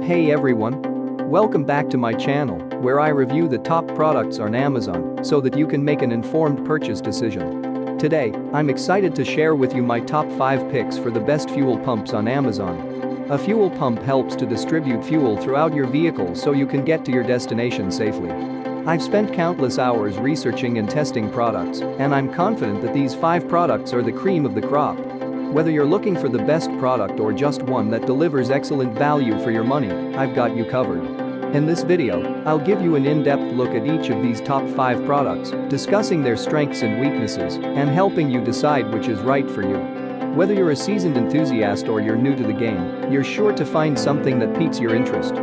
Hey everyone! Welcome back to my channel, where I review the top products on Amazon so that you can make an informed purchase decision. Today, I'm excited to share with you my top 5 picks for the best fuel pumps on Amazon. A fuel pump helps to distribute fuel throughout your vehicle so you can get to your destination safely. I've spent countless hours researching and testing products, and I'm confident that these 5 products are the cream of the crop. Whether you're looking for the best product or just one that delivers excellent value for your money, I've got you covered. In this video, I'll give you an in-depth look at each of these top 5 products, discussing their strengths and weaknesses, and helping you decide which is right for you. Whether you're a seasoned enthusiast or you're new to the game, you're sure to find something that piques your interest.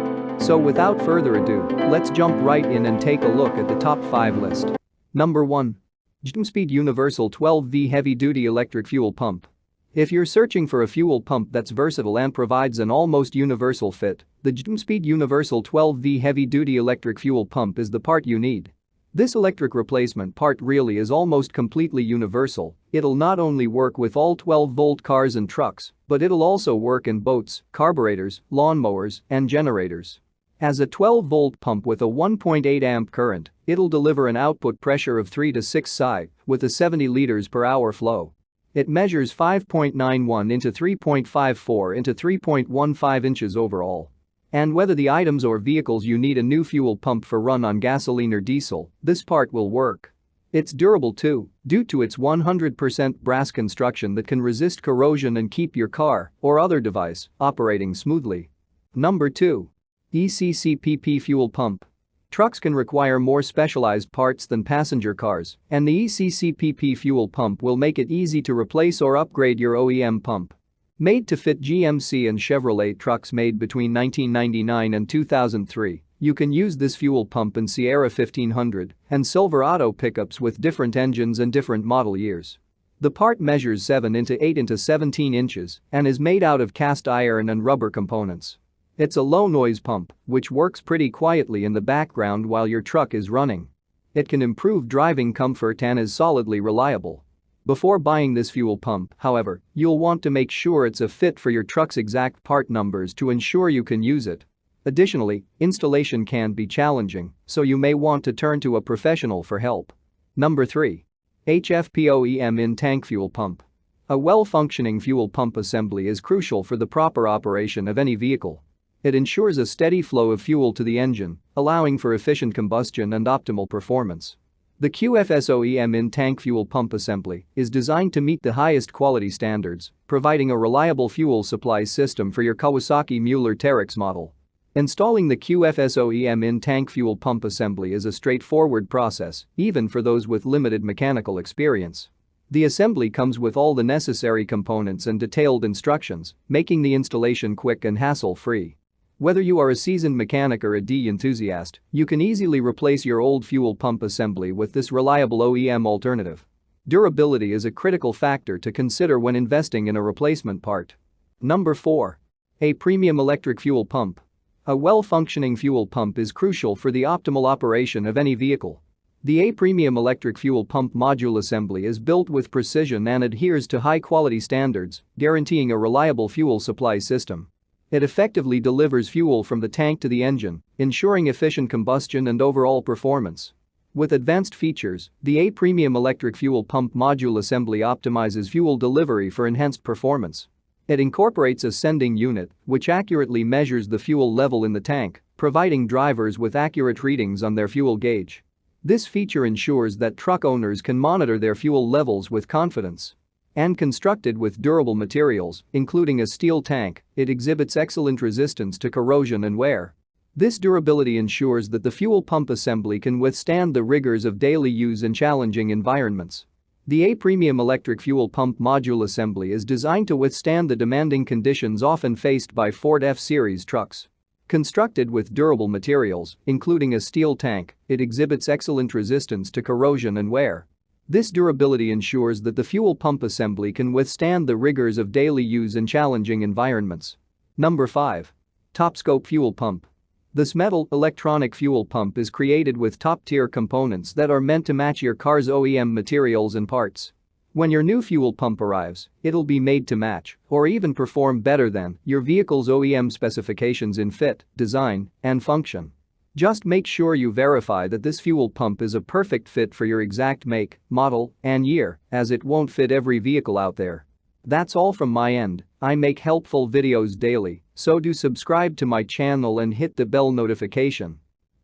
So without further ado, let's jump right in and take a look at the top 5 list. Number 1. Winspeed Universal 12V Heavy Duty Electric Fuel Pump. If you're searching for a fuel pump that's versatile and provides an almost universal fit, the Winspeed Universal 12V Heavy Duty Electric Fuel Pump is the part you need. This electric replacement part really is almost completely universal. It'll not only work with all 12-volt cars and trucks, but it'll also work in boats, carburetors, lawnmowers, and generators. As a 12-volt pump with a 1.8 amp current, it'll deliver an output pressure of 3 to 6 psi with a 70 liters per hour flow. It measures 5.91 into 3.54 into 3.15 inches overall. And whether the items or vehicles you need a new fuel pump for run on gasoline or diesel, this part will work. It's durable too, due to its 100% brass construction that can resist corrosion and keep your car or other device operating smoothly. Number 2. ECCPP Fuel Pump. Trucks can require more specialized parts than passenger cars, and the ECCPP fuel pump will make it easy to replace or upgrade your OEM pump. Made to fit GMC and Chevrolet trucks made between 1999 and 2003, you can use this fuel pump in Sierra 1500 and Silverado pickups with different engines and different model years. The part measures 7 into 8 into 17 inches and is made out of cast iron and rubber components. It's a low-noise pump, which works pretty quietly in the background while your truck is running. It can improve driving comfort and is solidly reliable. Before buying this fuel pump, however, you'll want to make sure it's a fit for your truck's exact part numbers to ensure you can use it. Additionally, installation can be challenging, so you may want to turn to a professional for help. Number 3. HFPOEM in-tank fuel pump. A well-functioning fuel pump assembly is crucial for the proper operation of any vehicle. It ensures a steady flow of fuel to the engine, allowing for efficient combustion and optimal performance. The QFSOEM in-tank fuel pump assembly is designed to meet the highest quality standards, providing a reliable fuel supply system for your Kawasaki Mueller-Terex model. Installing the QFSOEM in-tank fuel pump assembly is a straightforward process, even for those with limited mechanical experience. The assembly comes with all the necessary components and detailed instructions, making the installation quick and hassle-free. Whether you are a seasoned mechanic or a D enthusiast, you can easily replace your old fuel pump assembly with this reliable OEM alternative. Durability is a critical factor to consider when investing in a replacement part. Number 4. A premium electric fuel pump. A well-functioning fuel pump is crucial for the optimal operation of any vehicle. The A Premium Electric Fuel Pump Module Assembly is built with precision and adheres to high-quality standards, guaranteeing a reliable fuel supply system. It effectively delivers fuel from the tank to the engine, ensuring efficient combustion and overall performance. With advanced features, the A Premium Electric Fuel Pump Module Assembly optimizes fuel delivery for enhanced performance. It incorporates a sending unit, which accurately measures the fuel level in the tank, providing drivers with accurate readings on their fuel gauge. This feature ensures that truck owners can monitor their fuel levels with confidence. And constructed with durable materials, including a steel tank, it exhibits excellent resistance to corrosion and wear. This durability ensures that the fuel pump assembly can withstand the rigors of daily use in challenging environments. The A Premium Electric Fuel Pump Module Assembly is designed to withstand the demanding conditions often faced by Ford F-Series trucks. Constructed with durable materials, including a steel tank, it exhibits excellent resistance to corrosion and wear. This durability ensures that the fuel pump assembly can withstand the rigors of daily use in challenging environments. Number 5. Top-Scope Fuel Pump. This metal electronic fuel pump is created with top-tier components that are meant to match your car's OEM materials and parts. When your new fuel pump arrives, it'll be made to match or even perform better than your vehicle's OEM specifications in fit, design, and function. Just make sure you verify that this fuel pump is a perfect fit for your exact make, model, and year, as it won't fit every vehicle out there. That's all from my end. I make helpful videos daily, so do subscribe to my channel and hit the bell notification.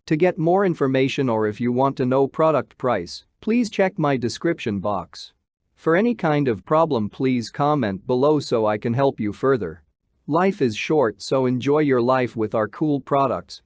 To get more information or if you want to know product price, please check my description box. For any kind of problem, please comment below so I can help you further. Life is short, so enjoy your life with our cool products.